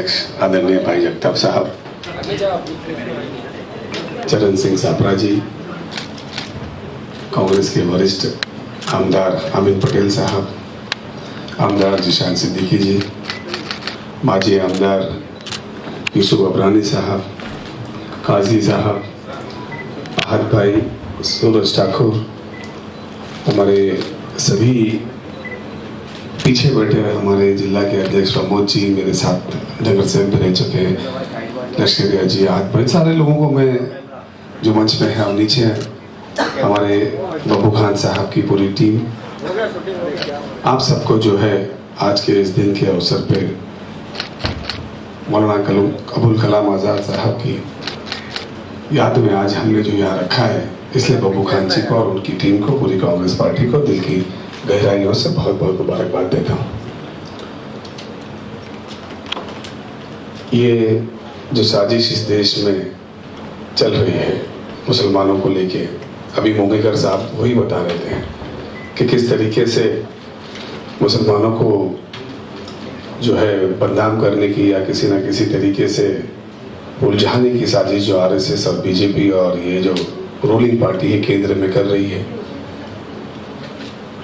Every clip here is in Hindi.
अध्यक्ष आदरणीय भाई जगताप साहब, चरण सिंह सापरा जी, कांग्रेस के वरिष्ठ आमदार अमिन पटेल साहब, आमदार जिशान सिद्दीकी जी, माजी आमदार यूसुफ अबरानी साहब, काजी साहब, आहत भाई, सूरज ठाकुर, हमारे सभी पीछे बैठे हुए हमारे जिला के अध्यक्ष प्रमोद जी, मेरे साथ नगर सेवक भी रह चुके हैं, लश्करिया जी, आहत भाई, सारे लोगों को मैं जो मंच पे है और नीचे है हमारे बब्बू खान साहब की पूरी टीम, आप सबको जो है आज के इस दिन के अवसर पे मौलाना अबुल कलाम आज़ाद साहब की याद में आज हमने जो यहाँ रखा है, इसलिए बब्बू खान जी को और उनकी टीम को, पूरी कांग्रेस पार्टी को दिल की गहराइयों से बहुत बहुत मुबारकबाद देता हूँ। ये जो साजिश इस देश में चल रही है मुसलमानों को लेके, अभी मोंगेकर साहब वही बता रहे थे कि किस तरीके से मुसलमानों को जो है बदनाम करने की या किसी न किसी तरीके से उलझाने की साजिश जो आरएसएस और बीजेपी और ये जो रूलिंग पार्टी है केंद्र में कर रही है,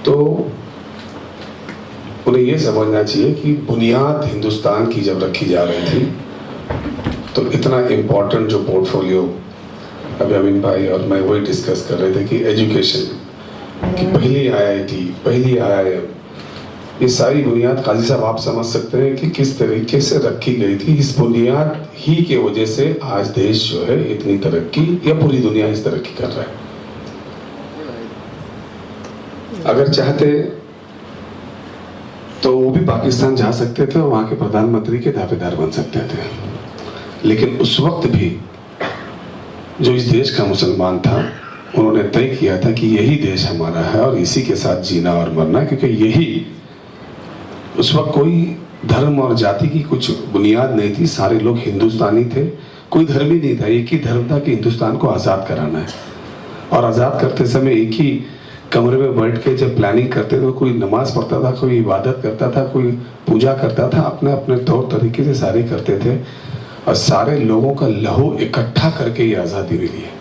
तो उन्हें ये समझना चाहिए कि बुनियाद हिंदुस्तान की जब रखी जा रही थी तो इतना इम्पोर्टेंट जो पोर्टफोलियो अभी अमीन भाई और मैं वही डिस्कस कर रहे थे कि एजुकेशन की पहली आईआईटी, पहली आईआईएम, ये सारी बुनियाद काजी साहब आप समझ सकते हैं कि किस तरीके से रखी गई थी। इस बुनियाद ही के वजह से आज देश जो है इतनी तरक्की, या पूरी दुनिया इस तरक्की कर रहा है। अगर चाहते तो वो भी पाकिस्तान जा सकते थे और वहां के प्रधानमंत्री के दावेदार बन सकते थे, लेकिन उस वक्त भी जो इस देश का मुसलमान था उन्होंने तय किया था कि यही देश हमारा है और इसी के साथ जीना और मरना, क्योंकि यही, उस वक्त कोई धर्म और जाति की कुछ बुनियाद नहीं थी, सारे लोग हिंदुस्तानी थे, कोई धर्म ही नहीं था, एक ही धर्म था कि हिंदुस्तान को आज़ाद कराना है। और आज़ाद करते समय एक ही कमरे में बैठ के जब प्लानिंग करते थे, कोई नमाज पढ़ता था, कोई इबादत करता था, कोई पूजा करता था, अपने अपने तौर तरीके से सारे करते थे और सारे लोगों का लहू इकट्ठा करके ये आज़ादी मिली है।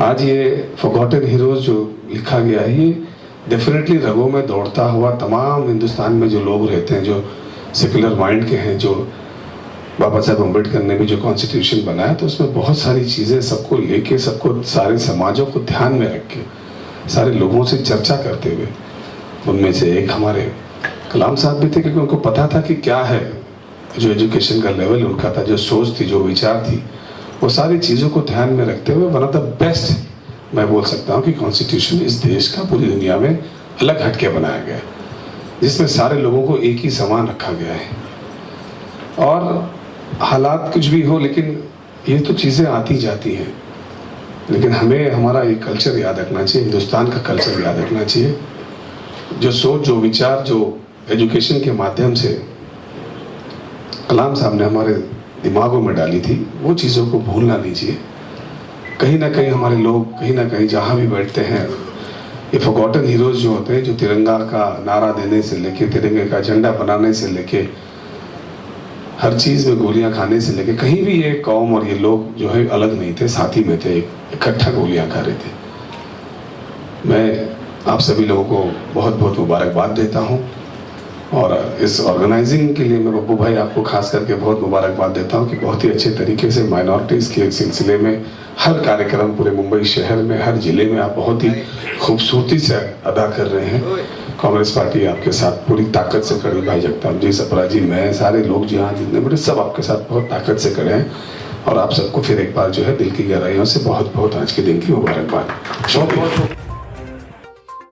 आज ये फॉरगॉटन हीरोज जो लिखा गया है, ये डेफिनेटली रगों में दौड़ता हुआ तमाम हिंदुस्तान में जो लोग रहते हैं, जो सेकुलर माइंड के हैं, जो बाबा साहब अम्बेडकर ने भी जो कॉन्स्टिट्यूशन बनाया, तो उसमें बहुत सारी चीज़ें सबको लेके, सबको, सारे समाजों को ध्यान में रख के, सारे लोगों से चर्चा करते हुए, उनमें से एक हमारे कलाम साहब भी थे, क्योंकि उनको पता था कि क्या है जो एजुकेशन का लेवल उनका था, जो सोच थी, जो विचार थी, वो सारी चीज़ों को ध्यान में रखते हुए वन ऑफ द बेस्ट मैं बोल सकता हूँ कि कॉन्स्टिट्यूशन इस देश का पूरी दुनिया में अलग हटके बनाया गया, जिसमें सारे लोगों को एक ही समान रखा गया है। और हालात कुछ भी हो, लेकिन ये तो चीज़ें आती जाती हैं, लेकिन हमें हमारा ये कल्चर याद रखना चाहिए, हिंदुस्तान का कल्चर याद रखना चाहिए। जो सोच, जो विचार, जो एजुकेशन के माध्यम से कलाम साहब ने हमारे दिमागों में डाली थी, वो चीज़ों को भूलना नहीं चाहिए। कहीं ना कहीं हमारे लोग कहीं ना कहीं जहाँ भी बैठते हैं, ये फॉरगॉटन हीरोज जो होते हैं, जो तिरंगा का नारा देने से लेके, तिरंगे का झंडा बनाने से लेके, हर चीज़ में गोलियां खाने से लेके, कहीं भी ये कौम और ये लोग जो है अलग नहीं थे, साथ ही में थे, इकट्ठा गोलियां खा रहे थे। मैं आप सभी लोगों को बहुत बहुत मुबारकबाद देता हूँ और इस ऑर्गेनाइजिंग के लिए मैं बब्बू भाई आपको खास करके बहुत मुबारकबाद देता हूँ कि बहुत ही अच्छे तरीके से माइनॉरिटीज़ के सिलसिले में हर कार्यक्रम पूरे मुंबई शहर में, हर जिले में आप बहुत ही खूबसूरती से अदा कर रहे हैं। कांग्रेस पार्टी आपके साथ पूरी ताकत से खड़ी, भाई जगताप जी, सपरा जी, मैं, सारे लोग जी, यहाँ जितने बड़े, सब आपके साथ बहुत ताकत से खड़े हैं और आप सबको फिर एक बार जो है दिल की गहराइयों से बहुत बहुत आज के दिन की मुबारकबाद।